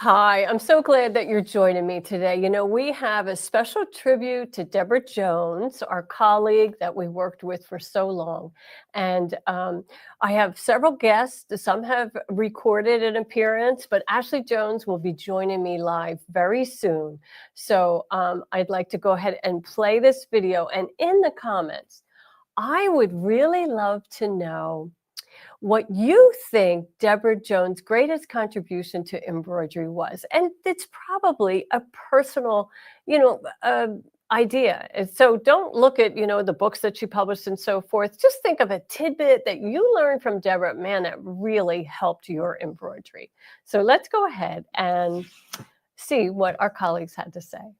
Hi, I'm so glad that you're joining me today. We have a special tribute to Deborah Jones, our colleague that we worked with for so long. And I have several guests. Some have recorded an appearance, but Ashley Jones will be joining me live very soon. So I'd like to go ahead and play this video. And in the comments, I would really love to know what you think Deborah Jones' greatest contribution to embroidery was. And it's probably a personal, idea. And so don't look at, the books that she published and so forth. Just think of a tidbit that you learned from Deborah, man, that really helped your embroidery. So let's go ahead and see what our colleagues had to say.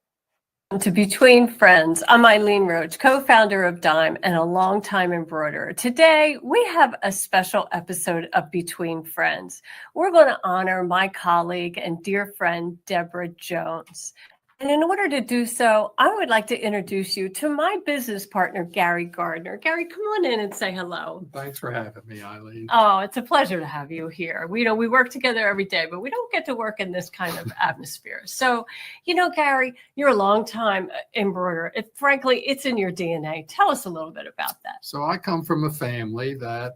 To Between Friends. I'm Eileen Roach, co-founder of Dime and a longtime embroiderer. Today, we have a special episode of Between Friends. We're going to honor my colleague and dear friend, Deborah Jones. And in order to do so, I would like to introduce you to my business partner, Gary Gardner. Gary, come on in and say hello. Thanks for having me, Eileen. Oh, it's a pleasure to have you here. We work together every day, but we don't get to work in this kind of atmosphere. So, Gary, you're a longtime embroiderer. Frankly, it's in your DNA. Tell us a little bit about that. So I come from a family that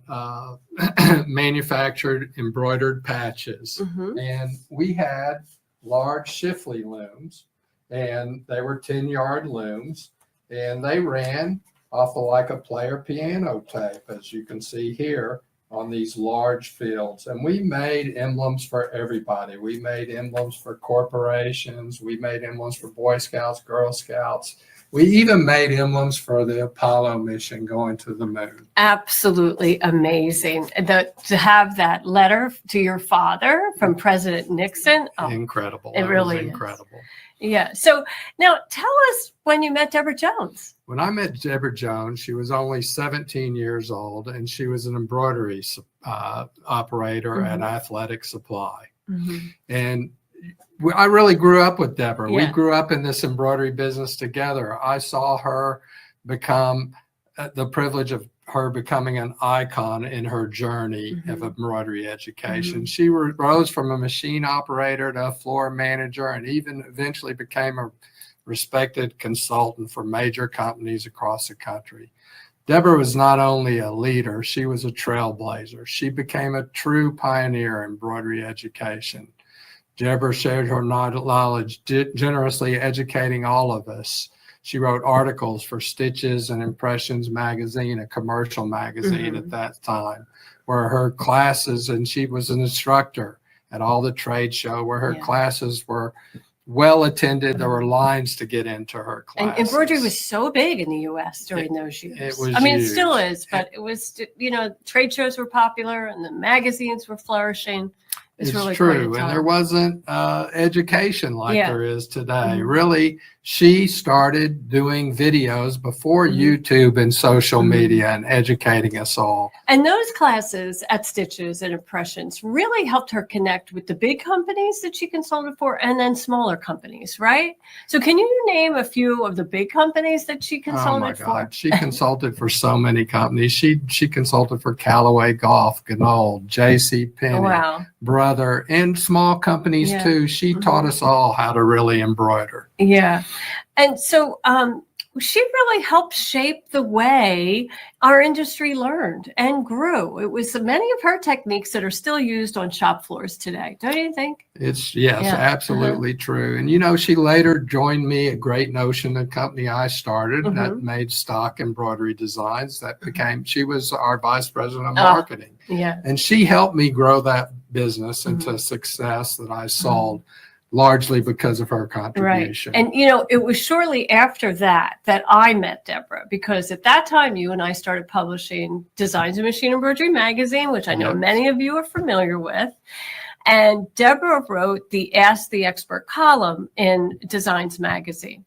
manufactured embroidered patches. And we had large Shifley looms. And they were 10-yard looms, and they ran off of like a player piano tape, as you can see here on these large fields. And we made emblems for everybody. We made emblems for corporations. We made emblems for Boy Scouts, Girl Scouts. We even made emblems for the Apollo mission going to the moon. Absolutely amazing. To have that letter to your father from President Nixon. Incredible. It really was incredible. Yeah. So now tell us when you met Deborah Jones. When I met Deborah Jones, she was only 17 years old, and she was an embroidery operator at Athletic Supply. And I really grew up with Deborah. Yeah. We grew up in this embroidery business together. I saw her become the privilege of her becoming an icon in her journey of embroidery education. She rose from a machine operator to a floor manager, and even eventually became a respected consultant for major companies across the country. Deborah was not only a leader, she was a trailblazer. She became a true pioneer in embroidery education. Deborah shared her knowledge, generously educating all of us. She wrote articles for Stitches and Impressions magazine, a commercial magazine at that time, where her classes, and she was an instructor at all the trade show, where her classes were well attended. There were lines to get into her classes. And embroidery was so big in the U.S. during those years. It was huge. It still is, but it was, trade shows were popular and the magazines were flourishing. It's really true. And there wasn't education like there is today. Really, she started doing videos before YouTube and social media and educating us all. And those classes at Stitches and Impressions really helped her connect with the big companies that she consulted for and then smaller companies, right? So can you name a few of the big companies that she consulted for? Oh my God, she consulted for so many companies. She consulted for Callaway Golf, Ganold, J.C. Penney, Brother, and small companies too. She taught us all how to really embroider. Yeah. And so she really helped shape the way our industry learned and grew. It was many of her techniques that are still used on shop floors today. Don't you think? It's absolutely true. And she later joined me at Great Notion, the company I started that made stock embroidery designs. That became, she was our vice president of marketing. And she helped me grow that business into success that I sold. Largely because of her contribution. Right. And, it was shortly after that I met Deborah, because at that time, you and I started publishing Designs and Machine Embroidery magazine, which I know many of you are familiar with. And Deborah wrote the Ask the Expert column in Designs magazine.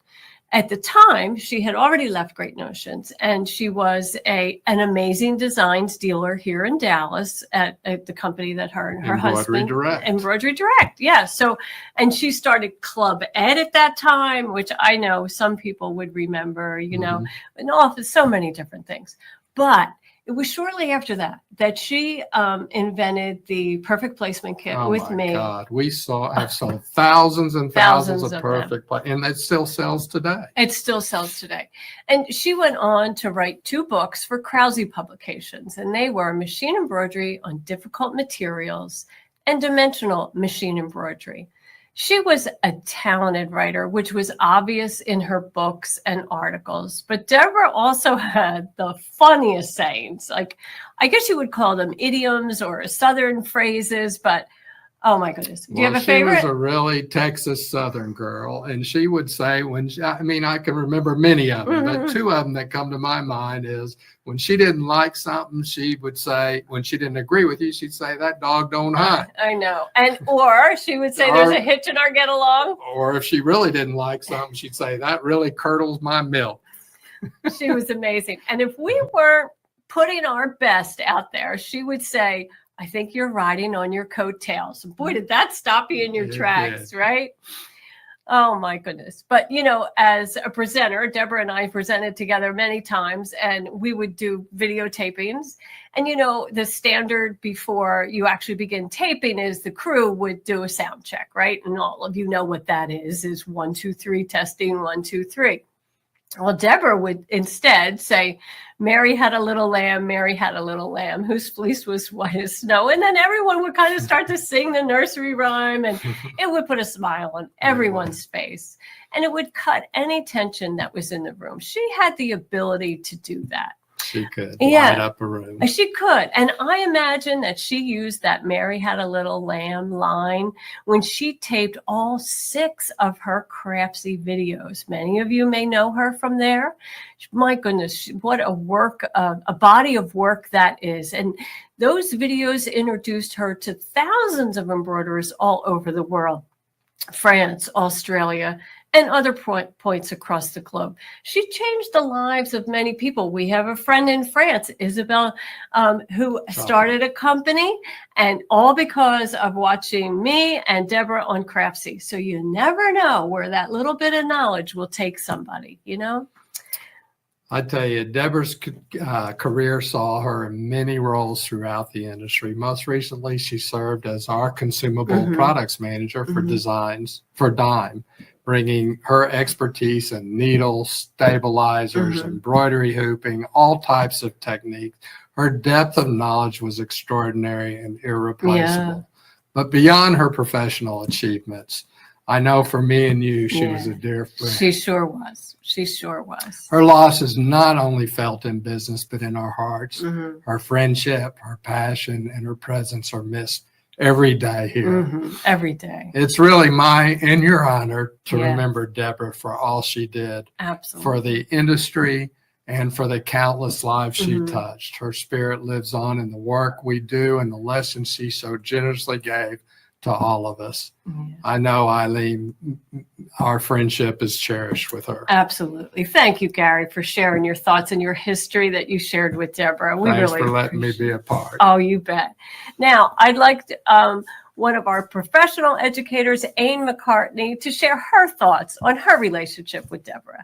At the time, she had already left Great Notions, and she was an amazing designs dealer here in Dallas at the company that her and her husband, Embroidery Direct. Yeah. So, and she started Club Ed at that time, which I know some people would remember, and so many different things. But it was shortly after that she invented the perfect placement kit with me. Oh my God, have sold thousands and thousands of perfect and it still sells today. It still sells today. And she went on to write 2 books for Krause Publications, and they were Machine Embroidery on Difficult Materials and Dimensional Machine Embroidery. She was a talented writer, which was obvious in her books and articles. But Deborah also had the funniest sayings. Like, I guess you would call them idioms or Southern phrases, but oh my goodness. Do you have a favorite? She was a really Texas Southern girl. And she would say I can remember many of them, but 2 of them that come to my mind is when she didn't like something, she would say, when she didn't agree with you, she'd say, that dog don't hunt. I know. Or she would say, there's a hitch in our get along. Or if she really didn't like something, she'd say, that really curdles my milk. She was amazing. And if we weren't putting our best out there, she would say, I think you're riding on your coattails. Boy, did that stop you in your tracks, right? Oh my goodness. But as a presenter, Deborah and I presented together many times, and we would do videotapings. And the standard before you actually begin taping is the crew would do a sound check, right? And all of you know what that is 1, 2, 3, testing, 1, 2, 3. Well, Deborah would instead say, Mary had a little lamb, Mary had a little lamb, whose fleece was white as snow. And then everyone would kind of start to sing the nursery rhyme, and it would put a smile on everyone's face. And it would cut any tension that was in the room. She had the ability to do that. She could light up a room. She could. And I imagine that she used that Mary had a little lamb line when she taped all 6 of her Craftsy videos. Many of you may know her from there. My goodness, what a body of work that is. And those videos introduced her to thousands of embroiderers all over the world, France, Australia, and other points across the globe. She changed the lives of many people. We have a friend in France, Isabel, who started a company, and all because of watching me and Deborah on Craftsy. So you never know where that little bit of knowledge will take somebody, I tell you, Deborah's career saw her in many roles throughout the industry. Most recently, she served as our consumable products manager for designs for Dime, bringing her expertise in needles, stabilizers, embroidery hooping, all types of techniques. Her depth of knowledge was extraordinary and irreplaceable. But beyond her professional achievements, I know for me and you, she was a dear friend. She sure was. She sure was. Her loss is not only felt in business, but in our hearts. Her friendship, her passion, and her presence are missed every day here. Every day. It's really my and your honor to remember Deborah for all she did. Absolutely. For the industry and for the countless lives she touched. Her spirit lives on in the work we do and the lessons she so generously gave to all of us. I know, Eileen, our friendship is cherished with her. Absolutely. Thank you, Gary, for sharing your thoughts and your history that you shared with Deborah. Thanks for letting me be a part. Oh, you bet. Now, I'd like one of our professional educators, Aine McCartney, to share her thoughts on her relationship with Deborah.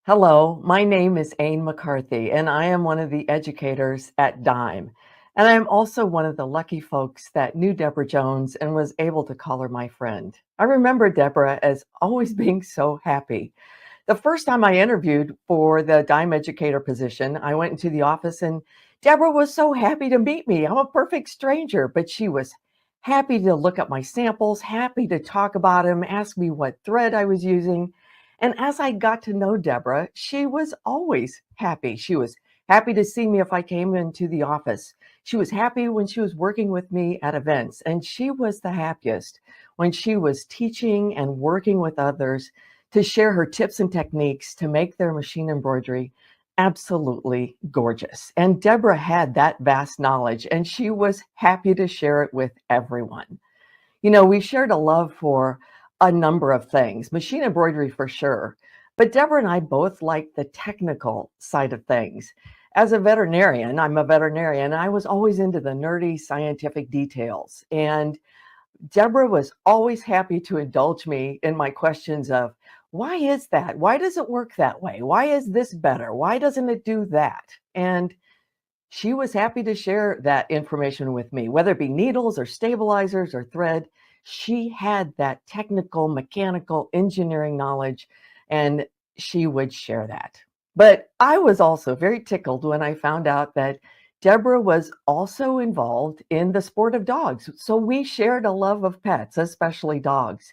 Hello, my name is Aine McCarthy, and I am one of the educators at Dime. And I'm also one of the lucky folks that knew Deborah Jones and was able to call her my friend. I remember Deborah as always being so happy. The first time I interviewed for the Dime educator position, I went into the office and Deborah was so happy to meet me. I'm a perfect stranger, but she was happy to look at my samples, happy to talk about them, ask me what thread I was using. And as I got to know Deborah, she was always happy. She was happy to see me if I came into the office. She was happy when she was working with me at events, and she was the happiest when she was teaching and working with others to share her tips and techniques to make their machine embroidery absolutely gorgeous. And Deborah had that vast knowledge, and she was happy to share it with everyone. We shared a love for a number of things, machine embroidery for sure, but Deborah and I both like the technical side of things. As a veterinarian, I'm a veterinarian, and I was always into the nerdy scientific details. And Deborah was always happy to indulge me in my questions of, why is that? Why does it work that way? Why is this better? Why doesn't it do that? And she was happy to share that information with me, whether it be needles or stabilizers or thread. She had that technical, mechanical, engineering knowledge, and she would share that. But I was also very tickled when I found out that Deborah was also involved in the sport of dogs. So we shared a love of pets, especially dogs.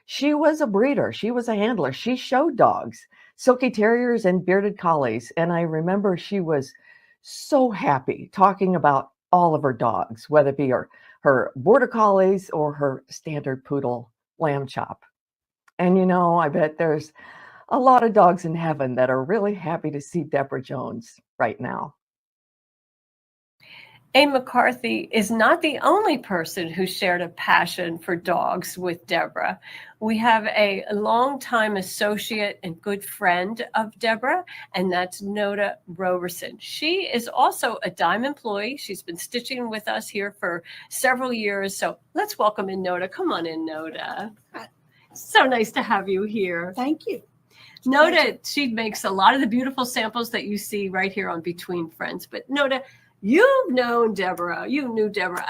She was a breeder. She was a handler. She showed dogs, silky terriers and bearded collies. And I remember she was so happy talking about all of her dogs, whether it be her border collies or her standard poodle lamb chop. And I bet there's a lot of dogs in heaven that are really happy to see Deborah Jones right now. A. McCarthy is not the only person who shared a passion for dogs with Deborah. We have a longtime associate and good friend of Deborah, and that's Noda Roberson. She is also a Dime employee. She's been stitching with us here for several years. So let's welcome in Noda. Come on in, Noda. So nice to have you here. Thank you. Noda, she makes a lot of the beautiful samples that you see right here on Between Friends. But Noda, you knew Deborah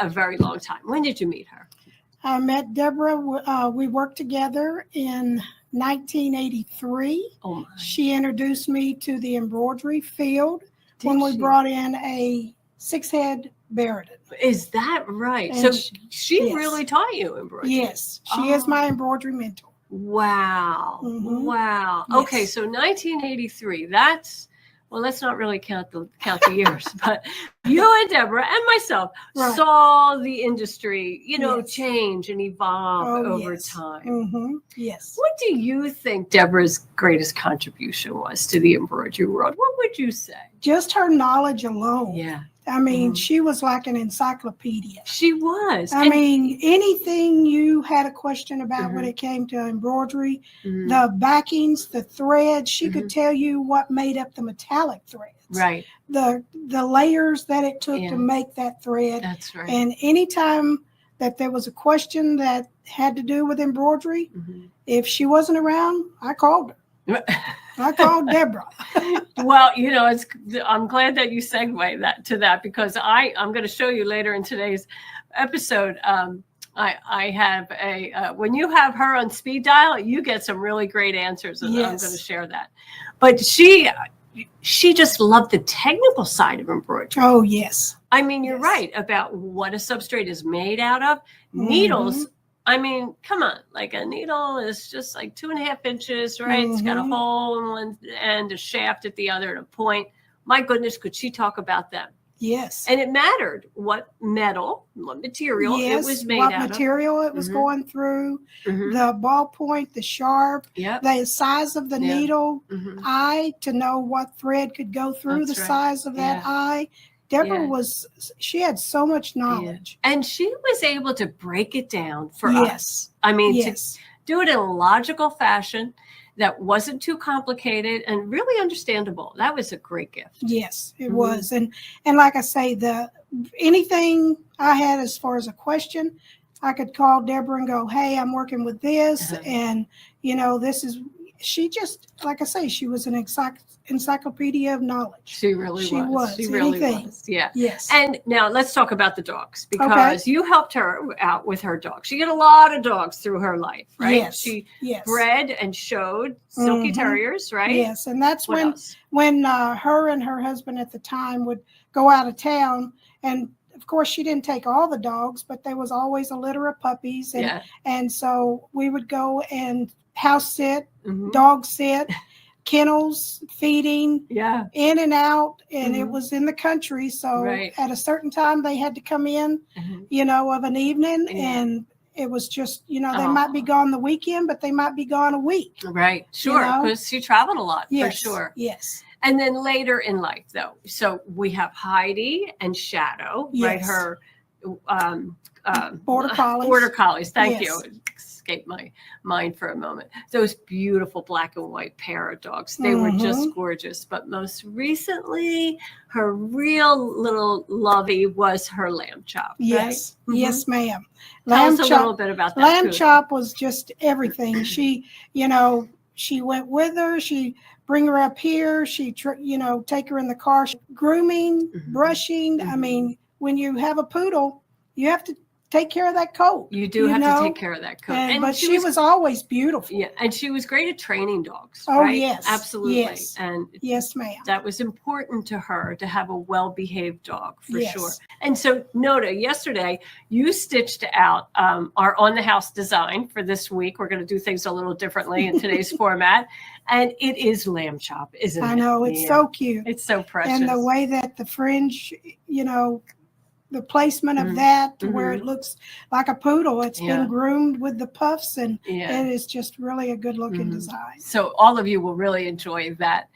a very long time. When did you meet her? I met Deborah. We worked together in 1983. Oh my. She introduced me to the embroidery field when we she? brought in a 6-head Baradin. Is that right? And So she yes. really taught you embroidery? Yes, she is my embroidery mentor. Wow. Mhm. Wow. Yes. Okay, so 1983. Let's not really count the years, but you and Deborah and myself Right. saw the industry, Yes. change and evolve over yes. time. Yes. What do you think Deborah's greatest contribution was to the embroidery world? What would you say? Just her knowledge alone. Yeah, I mean, Mhm. she was like an encyclopedia. she was. I mean, anything you had a question about when Mhm. it came to embroidery, Mhm. the backings, the threads, she Mhm. could tell you what made up the metallic threads. Right. The layers that it took Yeah. to make that thread. That's right. And anytime that there was a question that had to do with embroidery, Mhm. if she wasn't around, I called her. I called Deborah. Well, I'm glad that you segue that because I'm going to show you later in today's episode. I have when you have her on speed dial, you get some really great answers, and Yes. I'm going to share that. But she just loved the technical side of embroidery. Oh, yes. I mean, you're Yes. right about what a substrate is made out of. Needles. I mean, come on, like a needle is just like 2.5 inches, right? It's got a Mhm. hole in one end, a shaft at the other, and a point. My goodness, could she talk about them? Yes. And it mattered what metal, what material Yes, it was made what out material it was Mhm. going through, of. Mhm. the ballpoint, the sharp, Yep. the size of the Yeah. needle Mhm. eye to know what thread could go through That's the right. size of that Yeah. eye. Deborah Yeah. she had so much knowledge. And she was able to break it down for us. Yes. I mean, Yes. to do it in a logical fashion that wasn't too complicated and really understandable. That was a great gift. Yes, it Mhm. was. And like I say, anything I had as far as a question, I could call Deborah and go, "Hey, I'm working with this, Uh-huh. and this is." She just, like I say, she was an encyclopedia of knowledge. She really She was. She really Anything. was. Yeah. Yes. And now let's talk about the dogs because you helped her out with her dogs. She got a lot of dogs through her life, right? Yes. She Yes. bred and showed silky Mhm. terriers, right? Yes, and that's What else? when her and her husband at the time would go out of town, and of course she didn't take all the dogs, but there was always a litter of puppies, and Yeah. and so we would go and house sit, Mhm. dog sit, kennels, feeding, Yeah. in and out, and it Mhm. was in the country, so Right. at a certain time they had to come in, Mhm. of an evening, Yeah. and it was just, they might be Aw. gone the weekend, but they might be gone a week. Right. Sure. know? Because she traveled a lot Yes, for sure. yes. And then later in life, though, so we have Heidi and Shadow, right? Yes. Her Border collies. Border collies. Thank Yes. you. escape my mind for a moment. Those beautiful black and white pair of dogs. They were just gorgeous. But most recently, her real little lovey was her lamb chop. Yes, right? yes, ma'am. Tell Lamb us a chop, little bit about that. Lamb food. chop was just everything. She, she went with her. She bring her up here. She, take her in the car. Grooming, brushing. I mean, when you have a poodle, you have to take care of that coat. You do have to take care of that coat. But she was always beautiful. Yeah, and she was great at training dogs. Oh, right? yes. Absolutely. Yes. And yes, ma'am. That was important to her to have a well-behaved dog, for Yes. sure. And so, Nota, yesterday you stitched out our on-the-house design for this week. We're going to do things a little differently in today's format. And it is lamb chop, isn't it? I know. It's so cute. It's so precious. And the way that the fringe, the placement of that to where it looks like a poodle. It's been groomed with the puffs, and it is just really a good looking design. So all of you will really enjoy that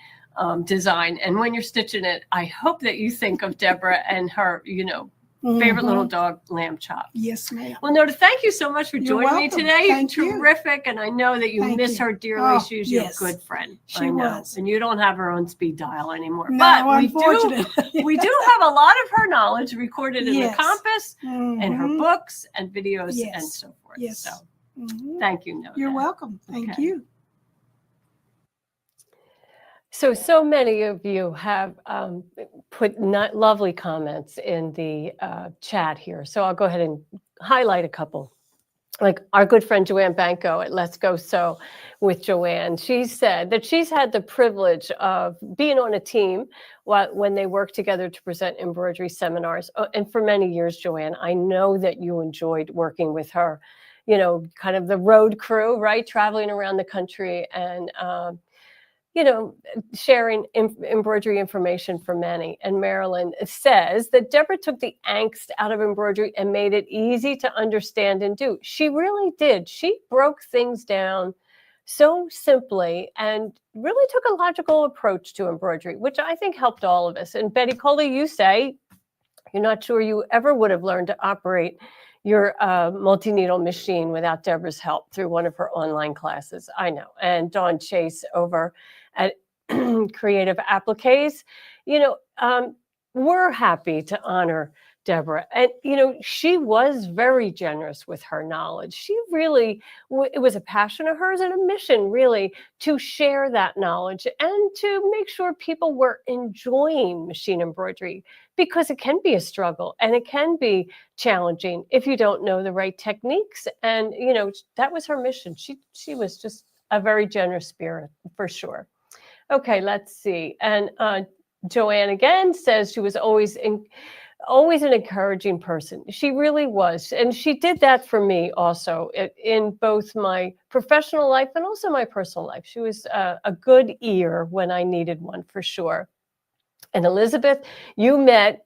design. And when you're stitching it, I hope that you think of Deborah and her, favorite little dog, lamb chop. Yes, ma'am. Well, Nota, thank you so much for joining me today. Thank you. Terrific. And I know that you miss her dearly. She's your good friend. She was. And you don't have her own speed dial anymore. No, but unfortunately. we do have a lot of her knowledge recorded in the compass and her books and videos and so forth. Yes. So thank you, Nota. You're welcome. Thank you. So many of you have put lovely comments in the chat here. So I'll go ahead and highlight a couple. Like our good friend Joanne Banco at Let's Go Sew with Joanne. She said that she's had the privilege of being on a team when they work together to present embroidery seminars. And for many years, Joanne, I know that you enjoyed working with her, kind of the road crew, right? Traveling around the country and sharing embroidery information for many. And Marilyn says that Deborah took the angst out of embroidery and made it easy to understand and do. She really did. She broke things down so simply and really took a logical approach to embroidery, which I think helped all of us. And Betty Coley, you say you're not sure you ever would have learned to operate your multi-needle machine without Deborah's help through one of her online classes. I know. And Dawn Chase over at Creative Appliques, we're happy to honor Deborah. And, she was very generous with her knowledge. She really, it was a passion of hers and a mission really to share that knowledge and to make sure people were enjoying machine embroidery, because it can be a struggle and it can be challenging if you don't know the right techniques. And, that was her mission. She was just a very generous spirit for sure. Okay, let's see. And Joanne again says she was always an encouraging person. She really was. And she did that for me also in both my professional life and also my personal life. She was a good ear when I needed one, for sure. And Elizabeth, you met,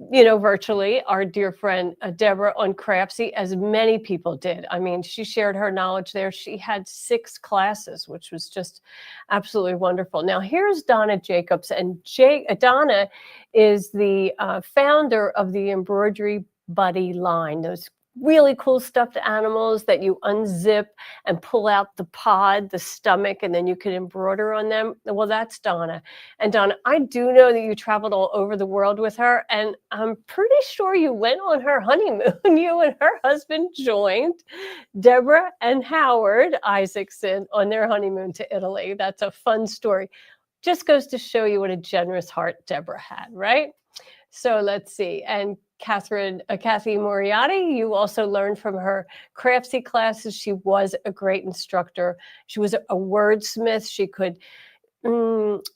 virtually our dear friend Deborah on Craftsy, as many people did. I mean, she shared her knowledge there. She had 6 classes, which was just absolutely wonderful. Now, here's Donna Jacobs. And Donna is the founder of the Embroidery Buddy line, those really cool stuffed animals that you unzip and pull out the pod, the stomach, and then you can embroider on them. Well, that's Donna. And Donna, I do know that you traveled all over the world with her, and I'm pretty sure you went on her honeymoon. You and her husband joined Deborah and Howard Isaacson on their honeymoon to Italy. That's a fun story. Just goes to show you what a generous heart Deborah had, right? So let's see. And Kathy Moriarty, you also learned from her Craftsy classes. She was a great instructor. She was a wordsmith. She could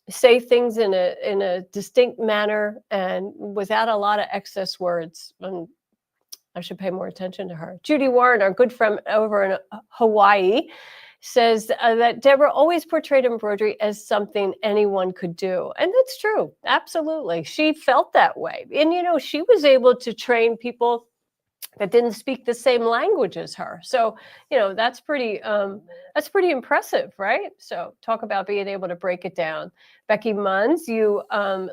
say things in a distinct manner and without a lot of excess words. And I should pay more attention to her. Judy Warren, our good friend over in Hawaii, says that Deborah always portrayed embroidery as something anyone could do. And that's true. Absolutely. She felt that way. And, she was able to train people that didn't speak the same language as her. So, that's pretty impressive, right? So talk about being able to break it down. Becky Munns, you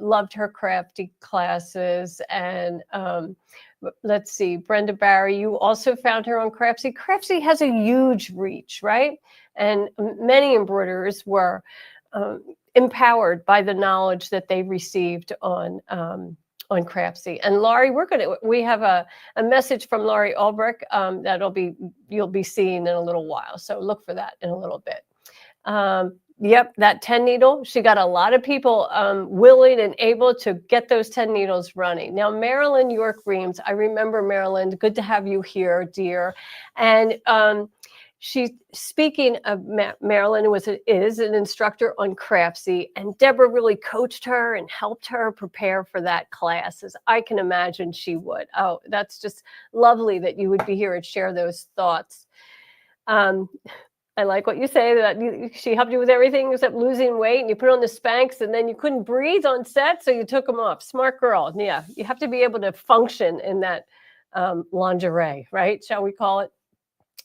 loved her crafty classes, and let's see, Brenda Barry, you also found her on Craftsy. Craftsy has a huge reach, right? And many embroiderers were empowered by the knowledge that they received on Craftsy. And Laurie, we have a message from Laurie Ulbrich you'll be seeing in a little while. So look for that in a little bit. Yep, that 10 needle, she got a lot of people willing and able to get those 10 needles running. Now, Marilyn York Reams, I remember Marilyn, good to have you here, dear. And speaking of Marilyn, is an instructor on Craftsy, and Deborah really coached her and helped her prepare for that class, as I can imagine she would. Oh, that's just lovely that you would be here and share those thoughts. I like what you say, that she helped you with everything except losing weight, and you put on the Spanx, and then you couldn't breathe on set, so you took them off. Smart girl. Yeah, you have to be able to function in that lingerie, right? Shall we call it?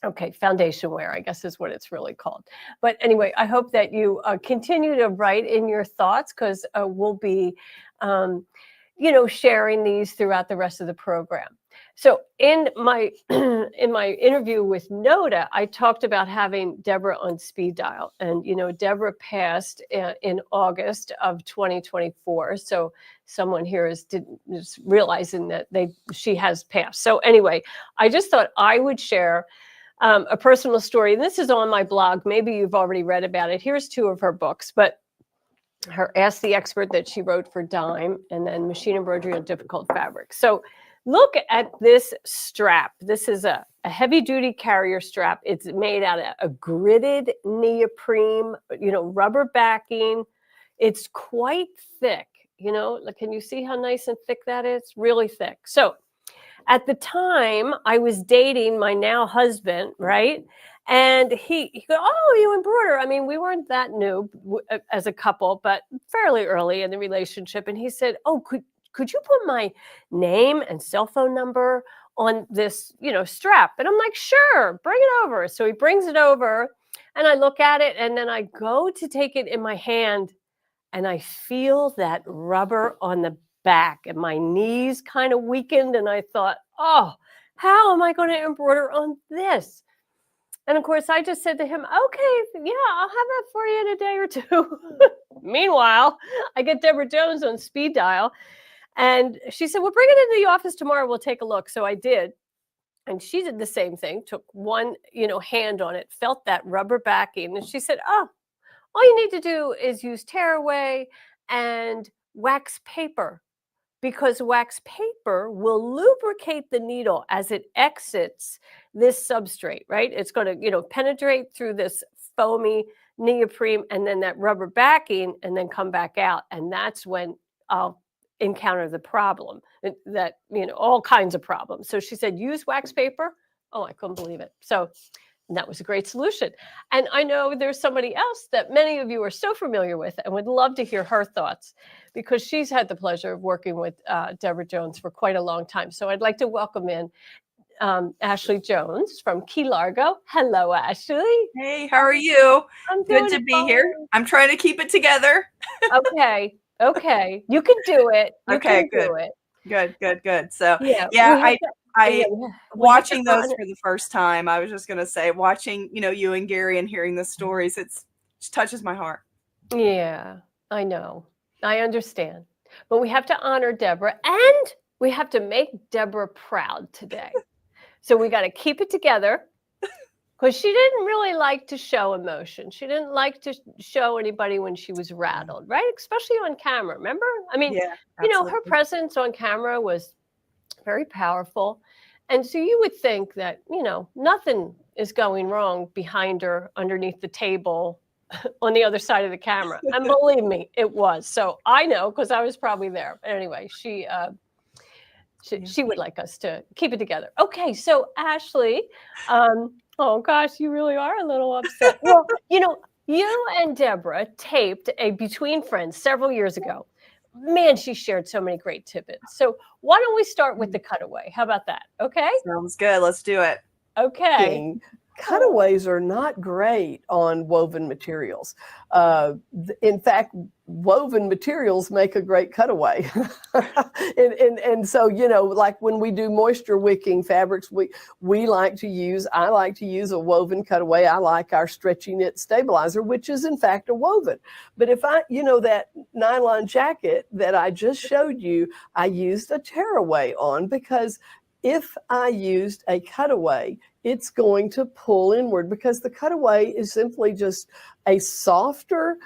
Okay, foundation wear, I guess is what it's really called. But anyway, I hope that you continue to write in your thoughts, because we'll be, sharing these throughout the rest of the program. So in my interview with Noda, I talked about having Deborah on speed dial, and Deborah passed in August of 2024. So someone here is realizing that she has passed. So anyway, I just thought I would share a personal story. This is on my blog. Maybe you've already read about it. Here's 2 of her books, but her Ask the Expert that she wrote for Dime, and then Machine Embroidery on Difficult Fabrics. So look at this strap. This is a heavy-duty carrier strap. It's made out of a gridded neoprene, rubber backing. It's quite thick. Can you see how nice and thick that is? Really thick. So at the time, I was dating my now husband, right? And he go, oh, you embroider. I mean, we weren't that new as a couple, but fairly early in the relationship. And he said, oh, could you put my name and cell phone number on this, strap? And I'm like, sure, bring it over. So he brings it over, and I look at it, and then I go to take it in my hand, and I feel that rubber on the back, and my knees kind of weakened. And I thought, oh, how am I going to embroider on this? And of course, I just said to him, okay, yeah, I'll have that for you in a day or 2. Meanwhile, I get Deborah Jones on speed dial. And she said, well, bring it into the office tomorrow. We'll take a look. So I did. And she did the same thing, took one, hand on it, felt that rubber backing. And she said, oh, all you need to do is use tearaway and wax paper, because wax paper will lubricate the needle as it exits this substrate, right? It's going to, penetrate through this foamy neoprene and then that rubber backing, and then come back out. And that's when I'll encounter the problem, that, all kinds of problems. So she said, use wax paper. Oh, I couldn't believe it. So that was a great solution. And I know there's somebody else that many of you are so familiar with and would love to hear her thoughts, because she's had the pleasure of working with Deborah Jones for quite a long time. So I'd like to welcome in Ashley Jones from Key Largo. Hello, Ashley. Hey, how are you? I'm Good to be here. I'm trying to keep it together. Okay. You can do it. Okay, good. Do it. Good. So yeah, watching those for the first time, I was just going to say, watching, you and Gary and hearing the stories, it just touches my heart. Yeah, I know. I understand. But we have to honor Deborah, and we have to make Deborah proud today. So we got to keep it together, because she didn't really like to show emotion. She didn't like to show anybody when she was rattled, right? Especially on camera. Remember? I mean, her presence on camera was very powerful. And so you would think that, nothing is going wrong behind her, underneath the table, on the other side of the camera. And believe me, it was. So I know, because I was probably there. But anyway, she would like us to keep it together. Okay, so Ashley, oh gosh, you really are a little upset. Well, you and Deborah taped a Between Friends several years ago. Man, she shared so many great tidbits. So why don't we start with the cutaway? How about that? Okay. Sounds good. Let's do it. Okay. cutaways are not great on woven materials. In fact, woven materials make a great cutaway. and so, you know, like when we do moisture wicking fabrics, I like to use a woven cutaway. I like our stretchy knit stabilizer, which is in fact a woven. But if that nylon jacket that I just showed you, I used a tearaway on, because if I used a cutaway, it's going to pull inward, because the cutaway is simply just a softer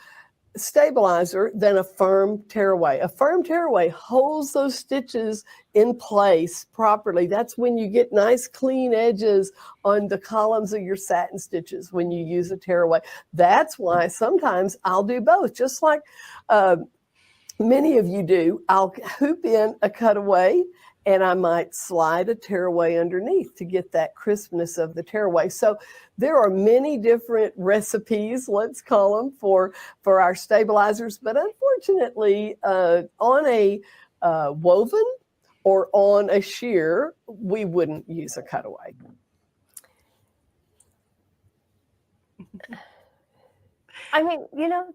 stabilizer than a firm tearaway. A firm tearaway holds those stitches in place properly. That's when you get nice clean edges on the columns of your satin stitches when you use a tearaway. That's why sometimes I'll do both, just like many of you do. I'll hoop in a cutaway and I might slide a tearaway underneath to get that crispness of the tearaway. So there are many different recipes, let's call them, for our stabilizers. But unfortunately, on a woven or on a sheer, we wouldn't use a cutaway. I mean,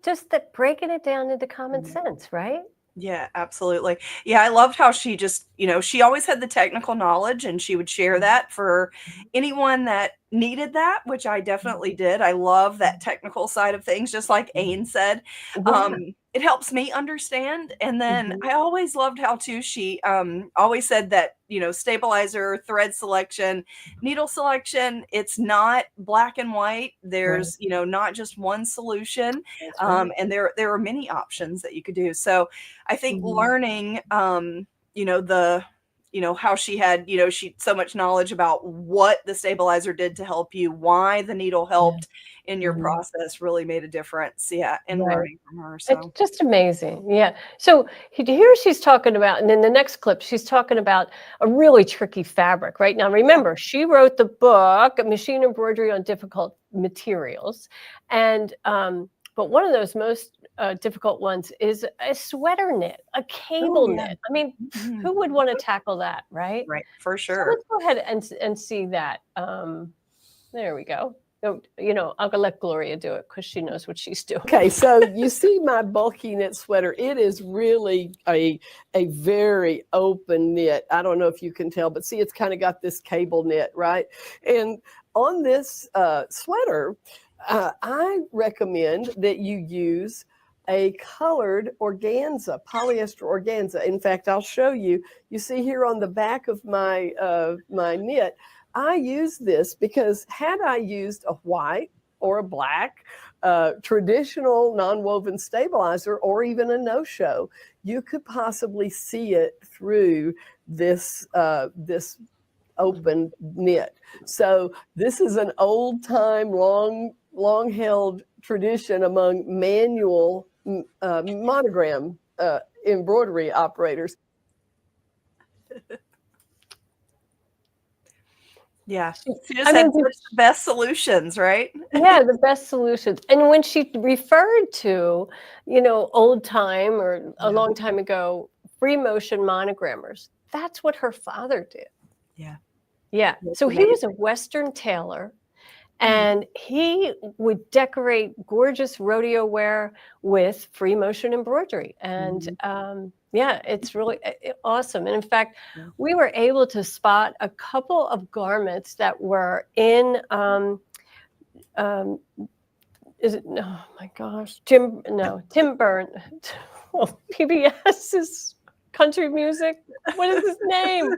just that breaking it down into common sense, right? Yeah, absolutely. Yeah, I loved how she just, she always had the technical knowledge, and she would share that for anyone that needed that, which I definitely did. I love that technical side of things, just like Ain said. Yeah. It helps me understand. And then I always loved how too she always said that, stabilizer, thread selection, needle selection, it's not black and white. There's, not just one solution. And there are many options that you could do. So I think learning, how she had, she so much knowledge about what the stabilizer did to help you, why the needle helped in your process really made a difference. Yeah. And learning from her. So it's just amazing. Yeah. So here she's talking about, and in the next clip, she's talking about a really tricky fabric. Right now, remember, she wrote the book, Machine Embroidery on Difficult Materials. And, but one of those most difficult ones is a sweater knit, a cable knit. I mean, who would want to tackle that, right? Right, for So sure. let's go ahead and see that. There we go. I'll let Gloria do it because she knows what she's doing. Okay, so you see my bulky knit sweater. It is really a very open knit. I don't know if you can tell, but see, it's kind of got this cable knit, right? And on this sweater, I recommend that you use a colored organza, polyester organza. In fact, I'll show you. You see here on the back of my my knit, I use this because had I used a white or a black traditional non-woven stabilizer, or even a no-show, you could possibly see it through this this open knit. So this is an old-time, long-held tradition among manual monogram embroidery operators. Yeah. She just had the best solutions, right? Yeah, the best solutions. And when she referred to, old time or a long time ago, free motion monogrammers, that's what her father did. Yeah. Yeah. So he was a Western tailor, and he would decorate gorgeous rodeo wear with free motion embroidery. And yeah, it's really awesome. And in fact, we were able to spot a couple of garments that were in, oh my gosh, Tim Burn. Well, PBS is country music. What is his name?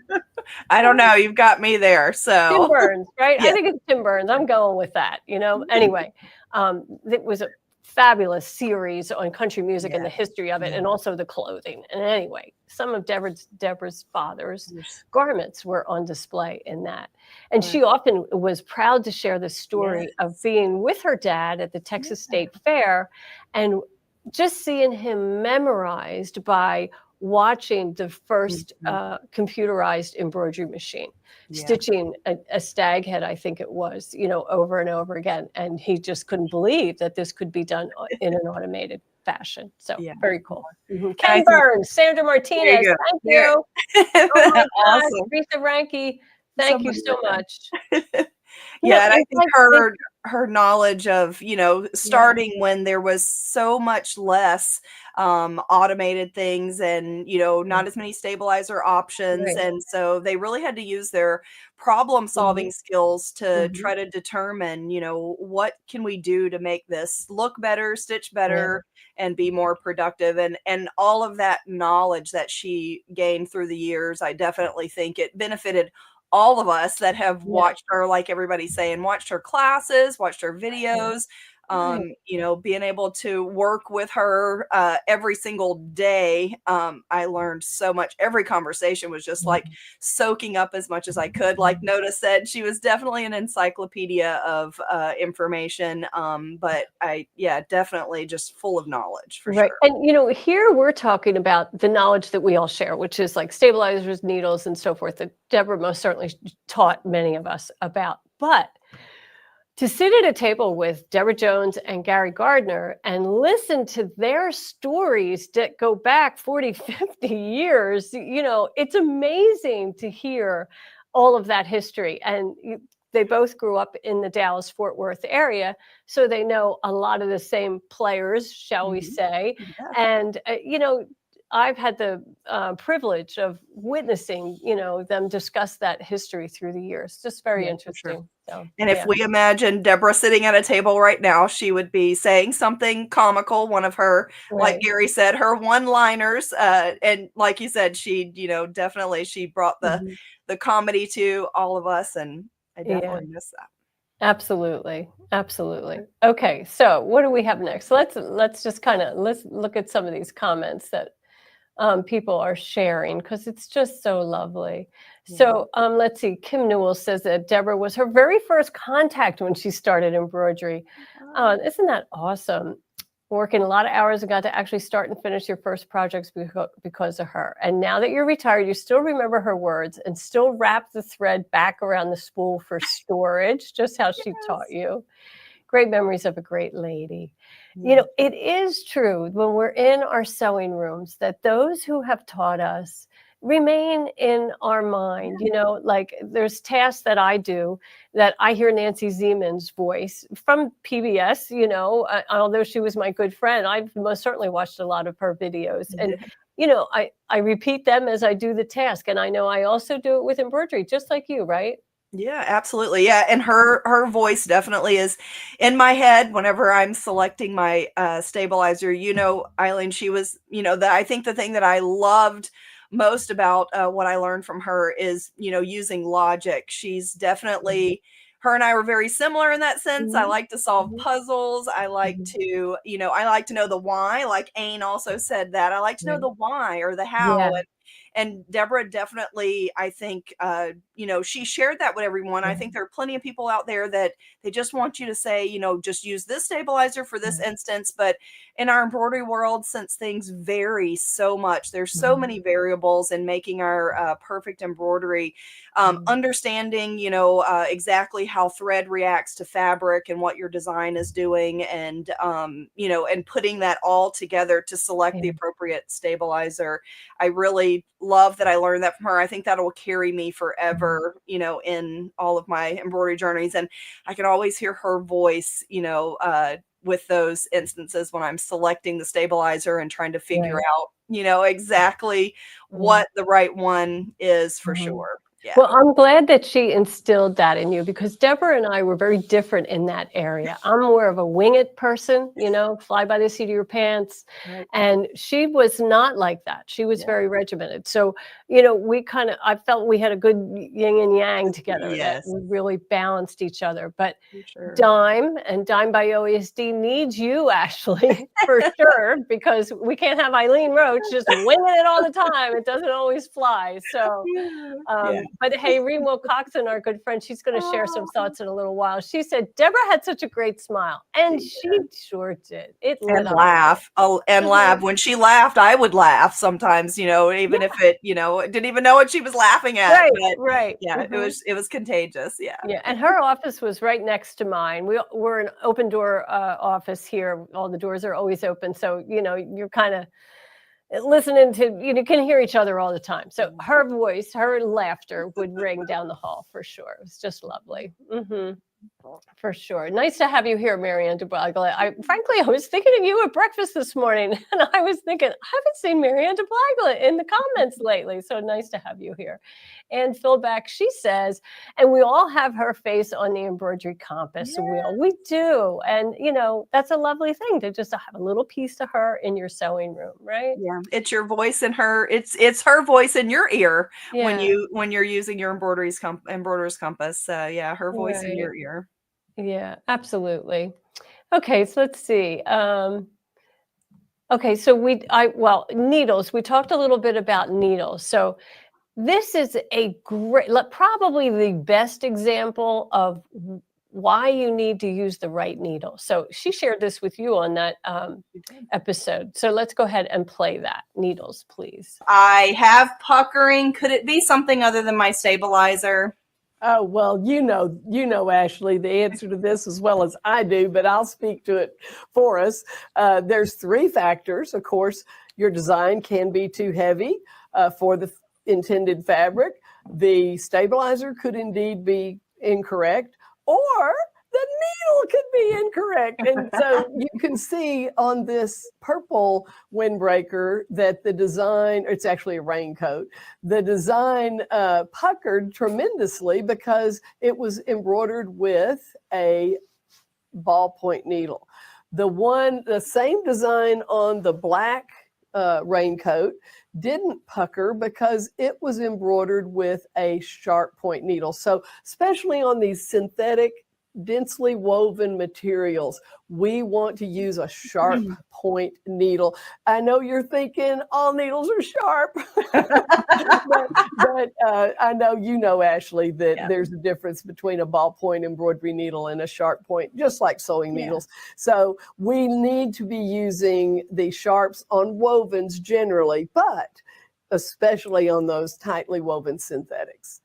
I don't know. You've got me there. So Tim Burns, right? Yeah. I think it's Tim Burns. I'm going with that. Anyway, it was a fabulous series on country music and the history of it, and also the clothing. And anyway, some of Deborah's father's garments were on display in that. And she often was proud to share the story of being with her dad at the Texas State Fair and just seeing him memorized by watching the first computerized embroidery machine, stitching a stag head, I think it was, over and over again. And he just couldn't believe that this could be done in an automated fashion. So very cool. Ken Burns, Sandra Martinez, thank you. Oh my gosh, Awesome. Risa Ranke, thank you so much. Yeah, and I it's think like her knowledge of, starting when there was so much less automated things and, not as many stabilizer options. right. And so they really had to use their problem Mhm, solving skills to mhm. try to determine, what can we do to make this look better, stitch Yeah, better, and be more productive. And all of that knowledge that she gained through the years, I definitely think it benefited all of us that have yeah, watched her, like everybody's saying, watched her classes, watched her right, videos, right. being able to work with her every single day. I learned so much. Every conversation was just like Mhm. soaking up as much as I could. Like Noda said, she was definitely an encyclopedia of information. But yeah, definitely just full of knowledge for Right. sure. And here we're talking about the knowledge that we all share, which is like stabilizers, needles, and so forth, that Deborah most certainly taught many of us about. But to sit at a table with Deborah Jones and Gary Gardner and listen to their stories that go back 40, 50 years, it's amazing to hear all of that history. And they both grew up in the Dallas Fort Worth area, so they know a lot of the same players, shall we Mhm. say. Yeah. And, I've had the privilege of witnessing, them discuss that history through the years. Just very Yeah, for sure. interesting. So, And if yeah. we imagine Deborah sitting at a table right now, she would be saying something comical, one of her, like Right. Gary said, her one-liners. And like you said, she, definitely she brought Mhm. the comedy to all of us, and I Yeah, definitely miss that. absolutely. Absolutely. Okay, so what do we have next? Let's just kind of let's look at some of these comments that people are sharing because it's just so lovely. Yeah. So let's see. Kim Newell says that Deborah was her very first contact when she started embroidery. Isn't that awesome? Working a lot of hours and got to actually start and finish your first projects because of her. And now that you're retired, you still remember her words and still wrap the thread back around the spool for storage, just how she taught Yes. you. Great memories of a great lady. Yeah. It is true when we're in our sewing rooms that those who have taught us remain in our mind. Like there's tasks that I do that I hear Nancy Zeman's voice from PBS, although she was my good friend, I've most certainly watched a lot of her videos. And, Yeah. I repeat them as I do the task. And I know I also do it with embroidery, just like you, right? Yeah, absolutely. Yeah, and her voice definitely is in my head whenever I'm selecting my stabilizer. Eileen, she was, I think the thing that I loved most about what I learned from her is, using logic. She's Mhm. definitely her and I were very similar in that sense. I Mhm. like to solve Mhm. puzzles. I like Mhm. to, I like to know the why. Like Ain also said that. I like to know Right. the why or the Yeah. how. And Deborah definitely, I think, she shared that with everyone. I think there are plenty of people out there that they just want you to say, just use this stabilizer for this Mhm. instance. But in our embroidery world, since things vary so much, there's so Mhm. many variables in making our perfect embroidery. Mhm. Understanding, exactly how thread reacts to fabric and what your design is doing, and and putting that all together to select the Yeah. appropriate stabilizer. I really love that I learned that from her. I think that'll carry me Mhm. forever, in all of my embroidery journeys. And I can always hear her voice, with those instances when I'm selecting the stabilizer and trying to figure Right. out, exactly Yeah. what the right one is for Mhm. sure. Yeah. Well, I'm glad that she instilled that in you because Deborah and I were very different in that area. I'm more of a wing it person, fly by the seat of your pants. Right. And she was not like that. She was Yeah. very regimented. So, I felt we had a good yin and yang together that Yes, we really balanced each other. But for sure. Dime and Dime by OESD needs you, Ashley, for sure, because we can't have Eileen Roach just winging it all the time. It doesn't always fly. So, Yeah. Yeah. but hey, Remo Coxon, our good friend, she's going to share some Oh, thoughts in a little while. She said Deborah had such a great smile, and she sure did. It lit And up the laugh. Oh, and room. laugh. When she laughed, I would laugh sometimes, even if it, didn't even know what she was laughing at. Right, But right. yeah, it Mhm. was contagious. Yeah. Yeah, and her office was right next to mine. We're an open door office here. All the doors are always open, so you're kind of listening to, you can hear each other all the time. So her voice, her laughter would ring down the hall for sure. It was just lovely. For sure. Nice to have you here, Marianne DeBlaglia. Frankly, I was thinking of you at breakfast this morning, and I was thinking, I haven't seen Marianne DeBlaglia in the comments lately. So nice to have you here. And Phil Beck, she says, and we all have her face on the embroidery compass wheel. We do. And, that's a lovely thing to just have a little piece of her in your sewing room, right? Yeah. It's your voice in her. It's her voice in your ear when you're using your embroiderer's compass. Yeah, her voice in your ear. Yeah, absolutely. Okay, so let's see. Okay, so needles. We talked a little bit about needles. So this is a great, probably the best example of why you need to use the right needle. So she shared this with you on that episode. So let's go ahead and play that. Needles, please. I have puckering. Could it be something other than my stabilizer? Oh, well, Ashley, the answer to this as well as I do, but I'll speak to it for us. There's 3 factors. Of course, your design can be too heavy for the intended fabric. The stabilizer could indeed be incorrect, or the needle could be incorrect. And so you can see on this purple windbreaker that the design, it's actually a raincoat, the design puckered tremendously because it was embroidered with a ballpoint needle. The same design on the black raincoat didn't pucker because it was embroidered with a sharp point needle. So especially on these synthetic, densely woven materials, we want to use a sharp point needle. I know you're thinking all needles are sharp, but I know, Ashley, that there's a difference between a ballpoint embroidery needle and a sharp point, just like sewing needles. So we need to be using the sharps on wovens generally, but especially on those tightly woven synthetics.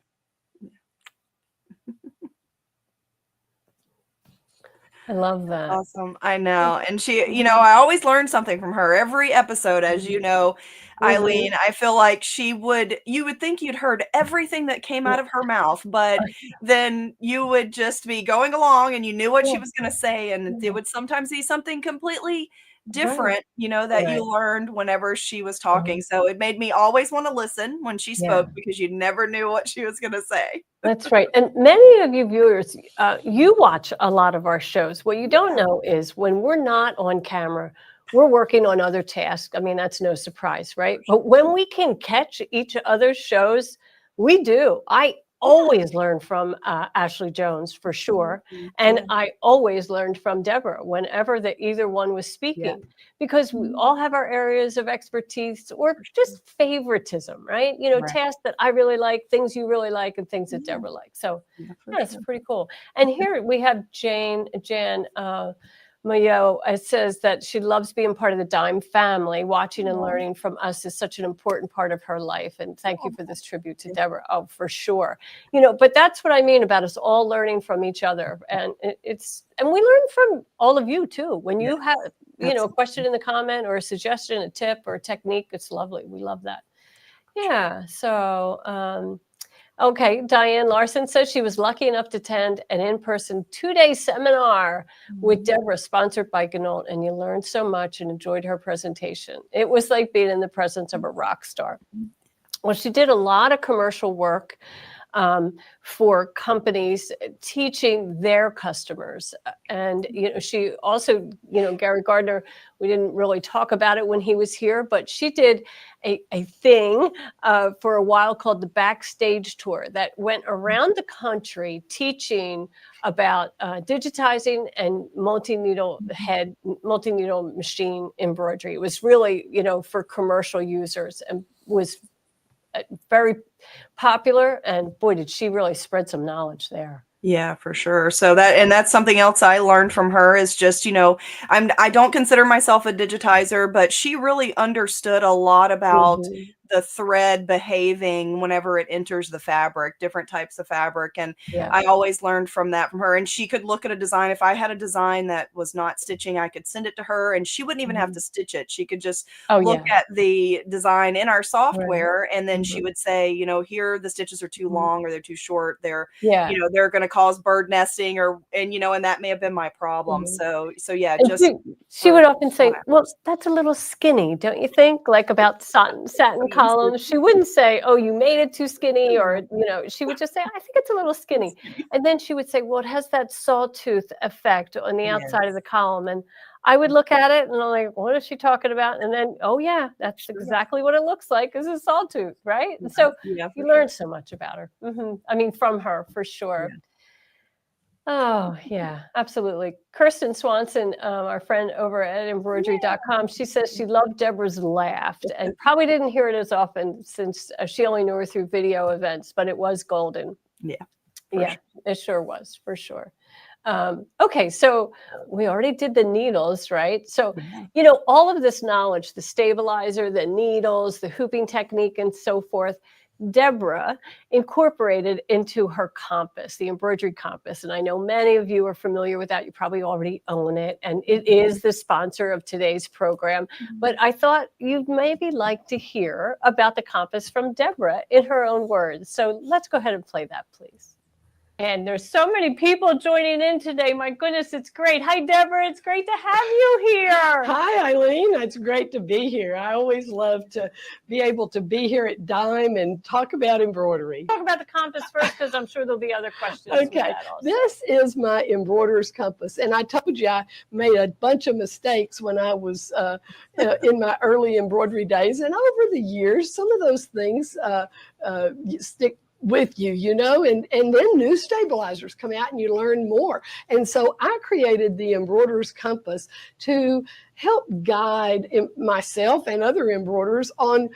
I love that. Awesome. I know. And she, I always learn something from her every episode, as you know, Eileen. I feel like you would think you'd heard everything that came out of her mouth, but then you would just be going along and you knew what she was going to say. And it would sometimes be something completely different, that you learned whenever she was talking. So it made me always want to listen when she spoke because you never knew what she was going to say. That's right. And many of you viewers, you watch a lot of our shows. What you don't know is when we're not on camera, we're working on other tasks. I mean, that's no surprise, right? But when we can catch each other's shows, we do. I always learn from Ashley Jones for sure. And I always learned from Deborah whenever either one was speaking, because we all have our areas of expertise or just favoritism, right? Tasks that I really like, things you really like, and things that Deborah likes. So it's pretty cool. And here we have Jan Mayo. It says that she loves being part of the Dime family. Watching and learning from us is such an important part of her life. And thank you for this tribute to Deborah. Oh, for sure. But that's what I mean about us all learning from each other. And and we learn from all of you too. When you have, a question in the comment or a suggestion, a tip or a technique, it's lovely. We love that. Yeah. So, okay, Diane Larson says she was lucky enough to attend an in-person 2-day seminar with Deborah, sponsored by Gnault, and you learned so much and enjoyed her presentation. It was like being in the presence of a rock star. Well, she did a lot of commercial work for companies teaching their customers. And, she also, Gary Gardner, we didn't really talk about it when he was here, but she did a thing for a while called the Backstage Tour that went around the country teaching about digitizing and multi-needle machine embroidery. It was really, for commercial users, and was very popular. And boy, did she really spread some knowledge there. Yeah, for sure. So that's something else I learned from her is just, I don't consider myself a digitizer, but she really understood a lot about the thread behaving whenever it enters the fabric, different types of fabric. And Yeah. I always learned from that from her. And she could look at a design. If I had a design that was not stitching, I could send it to her and she wouldn't even have to stitch it. She could just Oh, look yeah. at the design in our Right. software, and then she would say, you know, here the stitches are too long or they're too short. They're, Yeah. you know, they're going to cause bird nesting and, you know, and that may have been my problem. So yeah, And just she would for often say, well, that's a little skinny, don't you think? Like about satin columns. She wouldn't say, oh, you made it too skinny, or, you know, she would just say, I think it's a little skinny. And then she would say, well, it has that sawtooth effect on the outside of the column. And I would look at it and I'm like, what is she talking about? And then, oh yeah, that's exactly what it looks like, is a sawtooth, right? And so you learn so much about her. I mean, from her, for sure. Oh, yeah, absolutely. Kirsten Swanson, our friend over at embroidery.com, she says she loved Deborah's laugh and probably didn't hear it as often since she only knew her through video events, but it was golden. Yeah. Yeah, it sure was, for sure. Okay, so we already did the needles, right? So, you know, all of this knowledge, the stabilizer, the needles, the hooping technique, and so forth, Deborah incorporated into her compass, the embroidery compass. And I know many of you are familiar with that. You probably already own it. And it is the sponsor of today's program. But I thought you'd maybe like to hear about the compass from Deborah in her own words. So let's go ahead and play that, please. And there's so many people joining in today. My goodness, it's great. Hi, Deborah. It's great to have you here. Hi, Eileen. It's great to be here. I always love to be able to be here at Dime and talk about embroidery. Talk about the compass first, because I'm sure there'll be other questions. Okay, this is my embroiderer's compass. And I told you I made a bunch of mistakes when I was in my early embroidery days. And over the years, some of those things stick with you, you know, and then new stabilizers come out and you learn more. And so I created the embroiderer's compass to help guide myself and other embroiderers on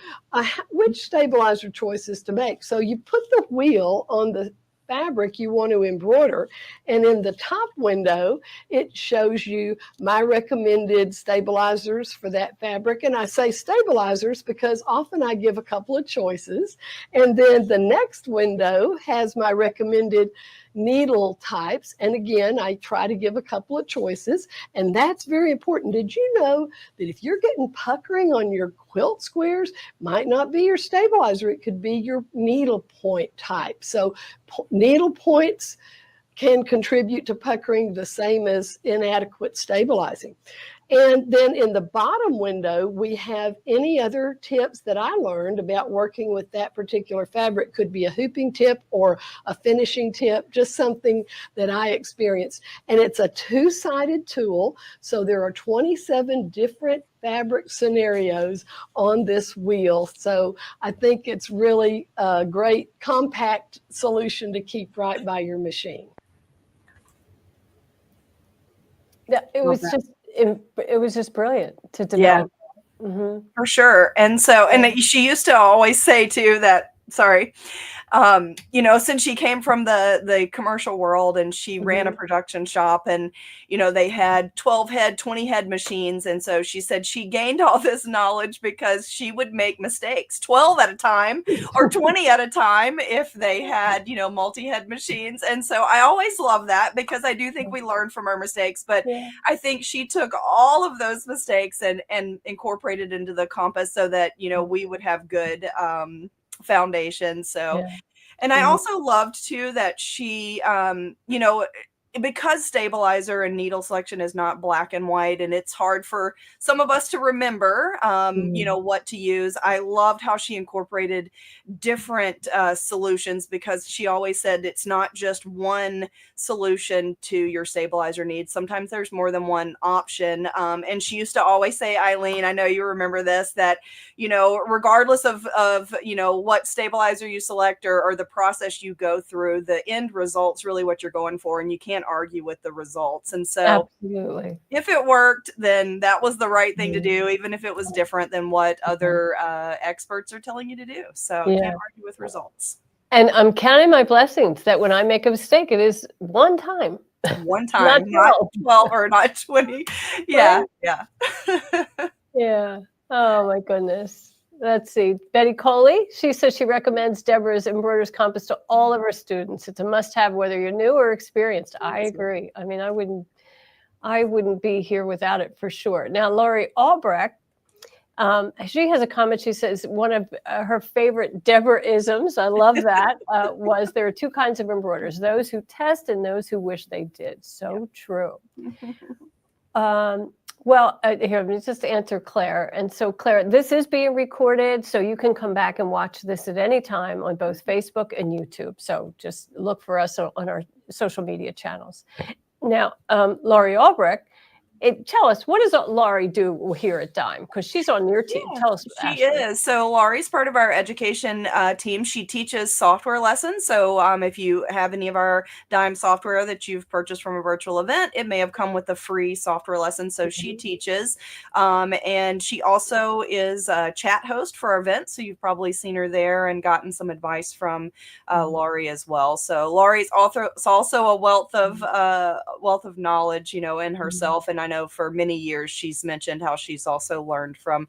which stabilizer choices to make. So you put the wheel on the fabric you want to embroider, and in the top window it shows you my recommended stabilizers for that fabric. And I say stabilizers because often I give a couple of choices, and then the next window has my recommended needle types, and again I try to give a couple of choices, and that's very important. Did you know that if you're getting puckering on your quilt squares, might not be your stabilizer, it could be your needle point type. So needle points can contribute to puckering the same as inadequate stabilizing. And then in the bottom window, we have any other tips that I learned about working with that particular fabric. Could be a hooping tip or a finishing tip, just something that I experienced. And it's a two-sided tool. So there are 27 different fabric scenarios on this wheel. So I think it's really a great compact solution to keep right by your machine. Yeah, it was just brilliant to develop. For sure. And so, and she used to always say too that, you know, since she came from the commercial world and she ran a production shop, and, you know, they had 12 head, 20 head machines. And so she said she gained all this knowledge because she would make mistakes 12 at a time or 20 at a time if they had, you know, multi-head machines. And so I always love that because I do think we learn from our mistakes, but I think she took all of those mistakes and incorporated into the compass so that, you know, we would have good, foundation. So, and I also loved too that she, you know, because stabilizer and needle selection is not black and white, and it's hard for some of us to remember, you know, what to use. I loved how she incorporated different solutions, because she always said it's not just one solution to your stabilizer needs. Sometimes there's more than one option. And she used to always say, Eileen, I know you remember this, that, you know, regardless of you know, what stabilizer you select or the process you go through, the end result's really what you're going for, and you can't argue with the results. And so absolutely, if it worked, then that was the right thing to do, even if it was different than what other experts are telling you to do. So you can't argue with results. And I'm counting my blessings that when I make a mistake, it is one time. One time, not 12 or not 20. Yeah. Yeah. Oh my goodness. Let's see. Betty Coley, she says she recommends Deborah's Embroiderers Compass to all of her students. It's a must-have whether you're new or experienced. I agree. I mean, I wouldn't be here without it for sure. Now, Laurie Albrecht, she has a comment. She says one of her favorite Deborah-isms, I love that, was there are two kinds of embroiderers, those who test and those who wish they did. So true. Well, here, let me just answer Claire. And so, Claire, this is being recorded, so you can come back and watch this at any time on both Facebook and YouTube. So just look for us on our social media channels. Now, Laurie Albrecht, tell us, what does Laurie do here at Dime? Because she's on your team. Tell us. She is. So Laurie's part of our education team. She teaches software lessons. So if you have any of our Dime software that you've purchased from a virtual event, it may have come with a free software lesson. So she teaches. And she also is a chat host for our events. So you've probably seen her there and gotten some advice from Laurie as well. So Laurie's also a wealth of knowledge, you know, in herself. And I know for many years she's mentioned how she's also learned from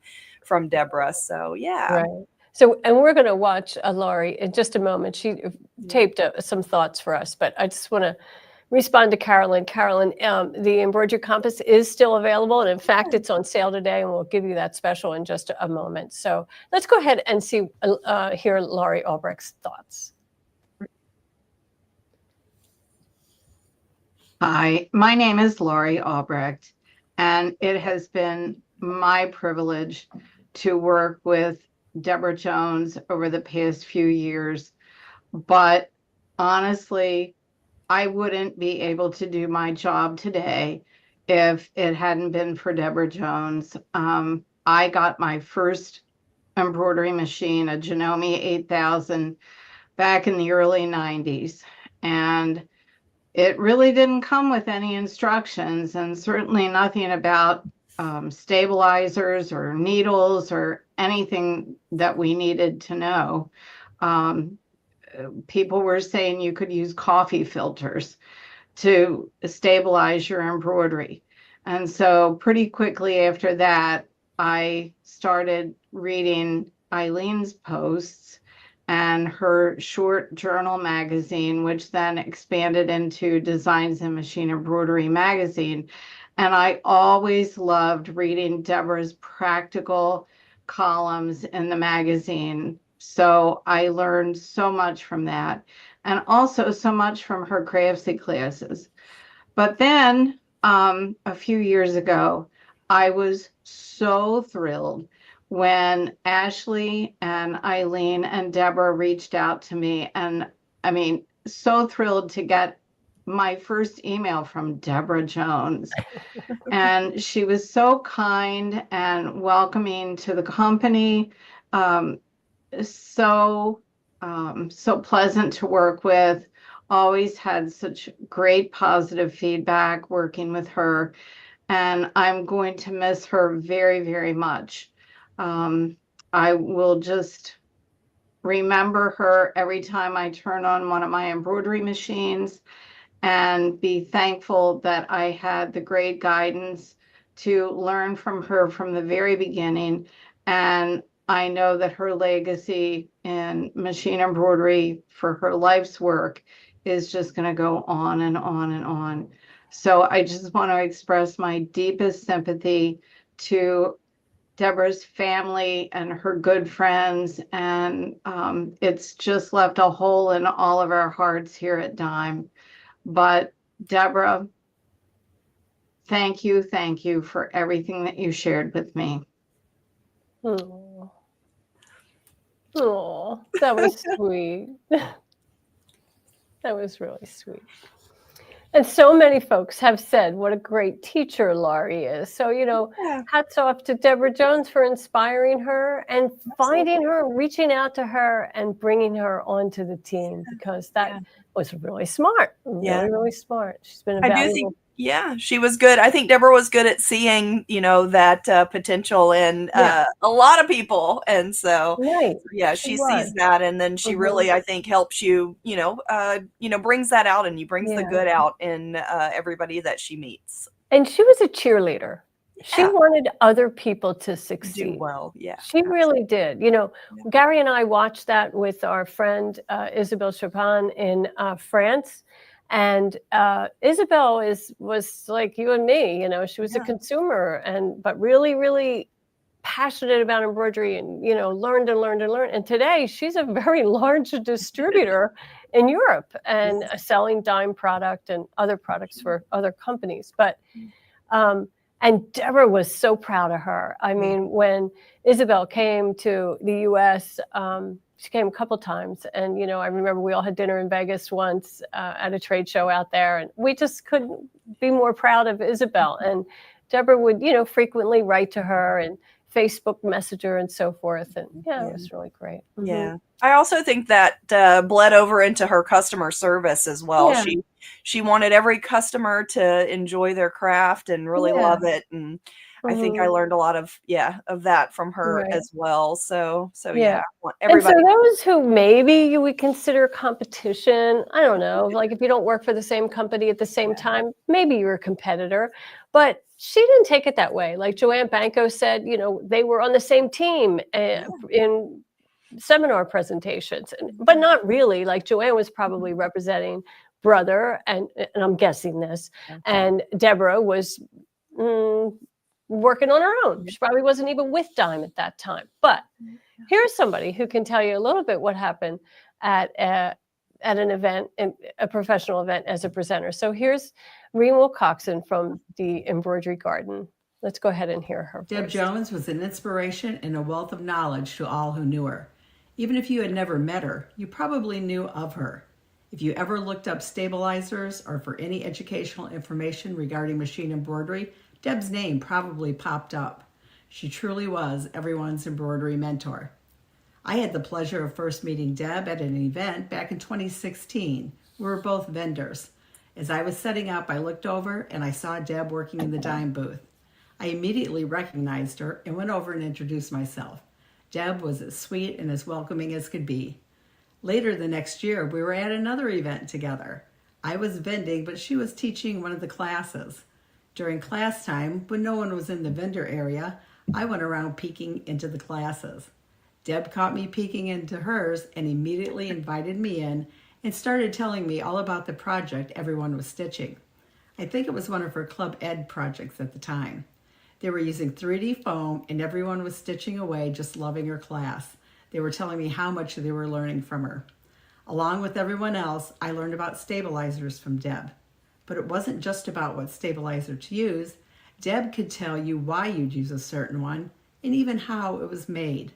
Deborah. So yeah. Right. So, and we're going to watch Laurie in just a moment. She taped some thoughts for us, but I just want to respond to Carolyn. Carolyn, the Embroidery Compass is still available, and in fact, it's on sale today, and we'll give you that special in just a moment. So let's go ahead and hear Laurie Albrecht's thoughts. Hi, my name is Laurie Albrecht, and it has been my privilege to work with Deborah Jones over the past few years. But honestly, I wouldn't be able to do my job today if it hadn't been for Deborah Jones. I got my first embroidery machine, a Janome 8000, back in the early 90s. And it really didn't come with any instructions, and certainly nothing about stabilizers or needles or anything that we needed to know. People were saying you could use coffee filters to stabilize your embroidery. And so pretty quickly after that, I started reading Eileen's posts and her short journal magazine, which then expanded into Designs in Machine Embroidery magazine. And I always loved reading Deborah's practical columns in the magazine. So I learned so much from that, and also so much from her craftsy classes. But then a few years ago, I was so thrilled when Ashley and Eileen and Deborah reached out to me. And I mean, so thrilled to get my first email from Deborah Jones. And she was so kind and welcoming to the company. So pleasant to work with. Always had such great positive feedback working with her. And I'm going to miss her very, very much. I will just remember her every time I turn on one of my embroidery machines, and be thankful that I had the great guidance to learn from her from the very beginning. And I know that her legacy in machine embroidery for her life's work is just going to go on and on and on. So I just want to express my deepest sympathy to Deborah's family and her good friends. And it's just left a hole in all of our hearts here at Dime. But Deborah, thank you for everything that you shared with me. Oh, that was sweet. That was really sweet. And so many folks have said what a great teacher Laurie is. So, you know, hats off to Deborah Jones for inspiring her and finding her, reaching out to her and bringing her onto the team, because that was really smart. Really smart. She's been a valuable. She was good. I think Deborah was good at seeing, you know, that potential in a lot of people. And so, she sees that. And then she really, I think, helps you, brings that out, and you brings the good out in everybody that she meets. And she was a cheerleader. She Yeah. wanted other people to Do succeed. well. Yeah. She really did. You know, Yeah. Gary and I watched that with our friend Isabelle Chopin in France. And Isabel was like you and me, you know, she was a Yeah. consumer but really, really passionate about embroidery and, you know, learned and learned and learned. And today she's a very large distributor in Europe and selling dime product and other products for other companies. But and Deborah was so proud of her. I mean, when Isabel came to the US, she came a couple times. And, you know, I remember we all had dinner in Vegas once at a trade show out there. And we just couldn't be more proud of Isabel. And Deborah would, you know, frequently write to her and Facebook Messenger and so forth. And yeah, it was really great. Yeah. I also think that bled over into her customer service as well. Yeah. She wanted every customer to enjoy their craft and really love it. And I think I learned a lot of that from her as well. So Yeah. I want And so everybody. those who maybe you would consider competition, I don't know, like if you don't work for the same company at the same time, maybe you're a competitor, but she didn't take it that way. Like Joanne Banco said, you know, they were on the same team in seminar presentations, but not really. Like Joanne was probably representing brother, and I'm guessing this, and Deborah was working on her own. She probably wasn't even with Dime at that time. But here's somebody who can tell you a little bit what happened at an event, a professional event as a presenter. So here's Reen Wilcoxon from the Embroidery Garden. Let's go ahead and hear her voice. Deb Jones was an inspiration and a wealth of knowledge to all who knew her. Even if you had never met her, you probably knew of her. If you ever looked up stabilizers or for any educational information regarding machine embroidery, Deb's name probably popped up. She truly was everyone's embroidery mentor. I had the pleasure of first meeting Deb at an event back in 2016. We were both vendors. As I was setting up, I looked over and I saw Deb working in the dime booth. I immediately recognized her and went over and introduced myself. Deb was as sweet and as welcoming as could be. Later the next year, we were at another event together. I was vending, but she was teaching one of the classes. During class time, when no one was in the vendor area, I went around peeking into the classes. Deb caught me peeking into hers and immediately invited me in and started telling me all about the project everyone was stitching. I think it was one of her Club Ed projects at the time. They were using 3D foam and everyone was stitching away, just loving her class. They were telling me how much they were learning from her. Along with everyone else, I learned about stabilizers from Deb. But it wasn't just about what stabilizer to use. Deb could tell you why you'd use a certain one and even how it was made.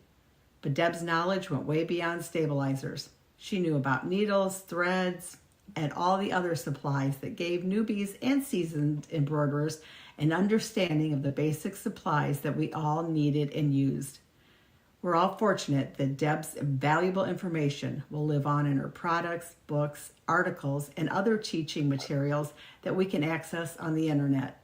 But Deb's knowledge went way beyond stabilizers. She knew about needles, threads, and all the other supplies that gave newbies and seasoned embroiderers an understanding of the basic supplies that we all needed and used. We're all fortunate that Deb's valuable information will live on in her products, books, articles, and other teaching materials that we can access on the internet.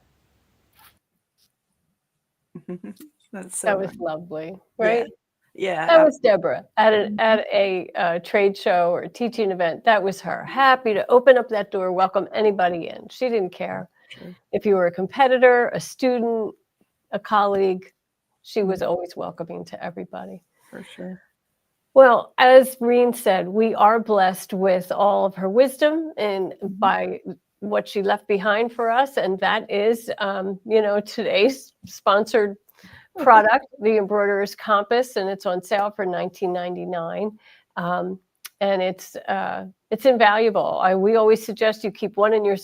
That's so That was lovely, right? Yeah. That was Deborah at a trade show or a teaching event. That was her. Happy to open up that door, welcome anybody in. She didn't care if you were a competitor, a student, a colleague. She was always welcoming to everybody. For sure. Well, as Reen said, we are blessed with all of her wisdom and by what she left behind for us. And that is, today's sponsored product, the Embroiderer's Compass, and it's on sale for $19.99. And it's invaluable. We always suggest you keep one in your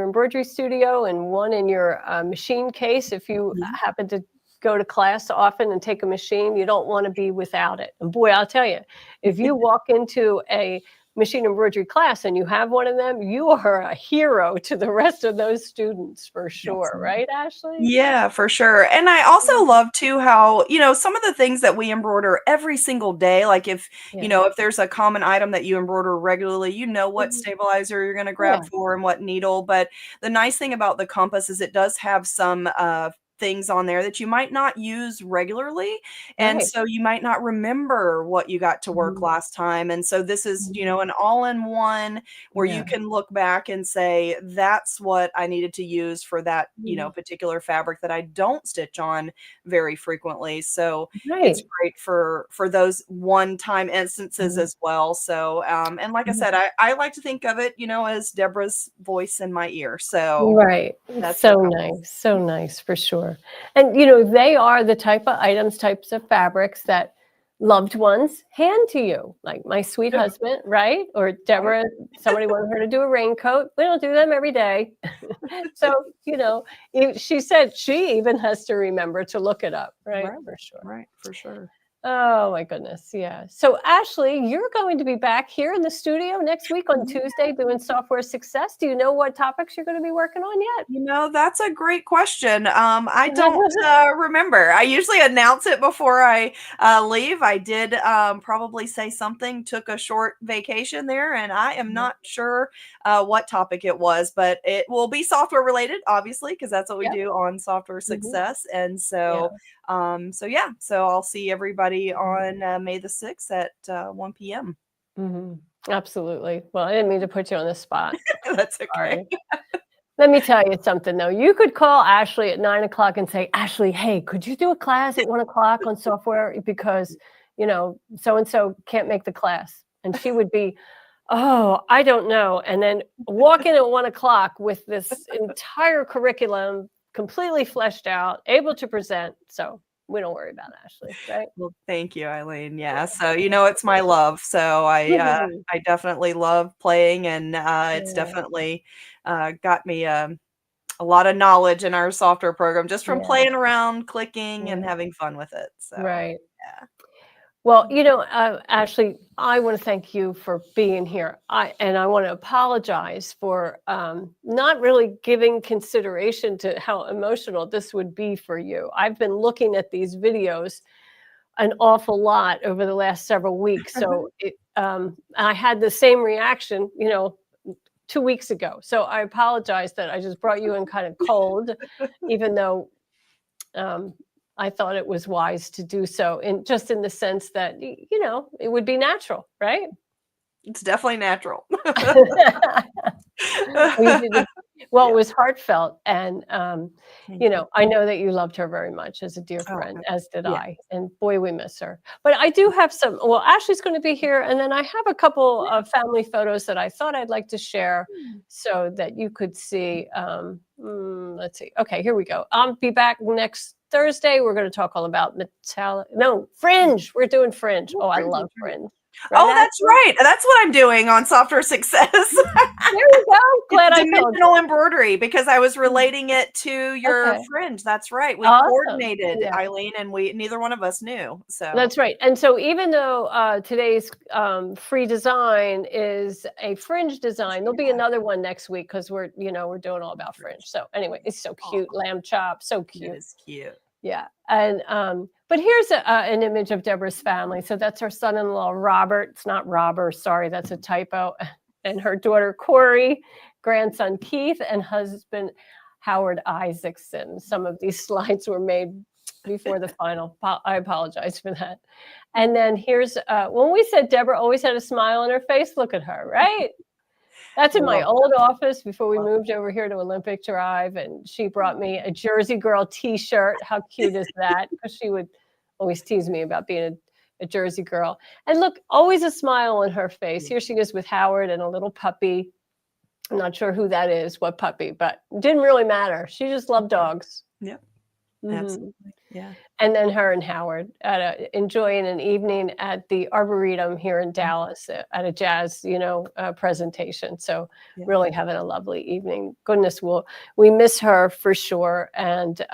embroidery studio and one in your machine case. If you happen to go to class often and take a machine, you don't want to be without it. And boy, I'll tell you, if you walk into a machine embroidery class and you have one of them, you are a hero to the rest of those students for sure. Right, Ashley? Yeah, for sure. And I also love too how, some of the things that we embroider every single day, like if there's a common item that you embroider regularly, what stabilizer you're going to grab for and what needle. But the nice thing about the compass is it does have some things on there that you might not use regularly. And Right. so you might not remember what you got to work Mhm. last time. And so this is, an all-in-one where you Yeah. can look back and say, that's what I needed to use for that, Mhm. particular fabric that I don't stitch on very frequently. So it's Right. great for those one-time instances Mhm. as well. So, and like I Mhm. said, I like to think of it, as Deborah's voice in my ear. So Right. that's So what helps. nice. So nice for sure. And they are the type of items, types of fabrics that loved ones hand to you. Like my sweet husband, right? Or Deborah, somebody wanted her to do a raincoat. We don't do them every day. So, she said she even has to remember to look it up, right? Right. For sure. Right. For sure. Oh my goodness. Yeah. So Ashley, you're going to be back here in the studio next week on Tuesday doing software success. Do you know what topics you're going to be working on yet? That's a great question. I don't remember. I usually announce it before I leave. I did probably say something, took a short vacation there, and I am not sure what topic it was, but it will be software related, obviously, because that's what we Yep. do on Software Mhm. Success. And Yeah. so I'll see everybody on May the 6th at 1 p.m. Mhm. Absolutely. Well, I didn't mean to put you on the spot. That's okay. Sorry. Let me tell you something though. You could call Ashley at 9 o'clock and say, Ashley, hey, could you do a class at 1 o'clock on software? Because, so and so can't make the class. And she would be, oh, I don't know. And then walk in at 1 o'clock with this entire curriculum completely fleshed out, able to present. So we don't worry about Ashley, right? Well, thank you, Eileen. Yeah, so it's my love. So I definitely love playing, and it's Yeah. definitely got me a lot of knowledge in our software program just from Yeah. playing around, clicking, and Yeah. having fun with it. So Right. yeah. Well, Ashley, I want to thank you for being here. I want to apologize for not really giving consideration to how emotional this would be for you. I've been looking at these videos an awful lot over the last several weeks, so I had the same reaction, 2 weeks ago. So I apologize that I just brought you in kind of cold, even though um, I thought it was wise to do so, in the sense that it would be natural, right? It's definitely natural. Well, you did it. Well, it Yeah. was heartfelt, and Thank you. I know that you loved her very much as a dear Oh, friend, as did yeah. I. And boy, we miss her. But I do have some. Well, Ashley's going to be here, and then I have a couple of family photos that I thought I'd like to share, so that you could see. Let's see. Okay, here we go. I'll be back next Thursday. We're going to talk all about fringe. We're doing fringe. Oh, I Fringe, love that's right. fringe. Oh, Right, that's right. That's what I'm doing on Software Success. there you go. Glad It's I told dimensional you. embroidery, because I was relating it to your Okay. fringe. That's right. We Awesome. coordinated, Yeah. Eileen, and neither one of us knew. So That's right. And so even though today's free design is a fringe design, there'll be another one next week, because we're doing all about fringe. So anyway, it's so cute. Lamb chop, so it cute. is cute. Yeah. And but here's an image of Deborah's family. So that's her son-in-law Robert. It's not Robert, sorry, that's a typo. And her daughter Corey, grandson Keith, and husband Howard Isaacson. Some of these slides were made before the final. I apologize for that. And then here's when we said Deborah always had a smile on her face. Look at her, right? That's in my old office before we moved over here to Olympic Drive, and she brought me a Jersey Girl T-shirt. How cute is that? Because she would always tease me about being a Jersey girl. And look, always a smile on her face. Here she is with Howard and a little puppy. I'm not sure who that is, what puppy, but it didn't really matter. She just loved dogs. Yep. Mhm. Absolutely. Yeah. And then her and Howard enjoying an evening at the Arboretum here in Dallas at a jazz, presentation. So Yeah. really having a lovely evening. Goodness, we miss her for sure. And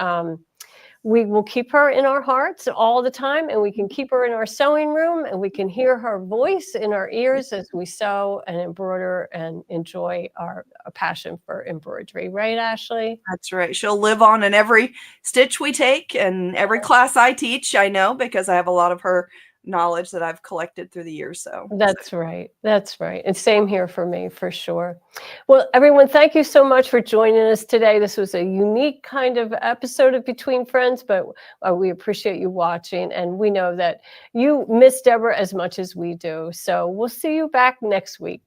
we will keep her in our hearts all the time, and we can keep her in our sewing room, and we can hear her voice in our ears as we sew and embroider and enjoy our passion for embroidery. Right, Ashley? That's right. She'll live on in every stitch we take and every class I teach, I know, because I have a lot of her knowledge that I've collected through the years. So That's right. That's right. And same here for me, for sure. Well, everyone, thank you so much for joining us today. This was a unique kind of episode of Between Friends, but we appreciate you watching. And we know that you miss Deborah as much as we do. So we'll see you back next week.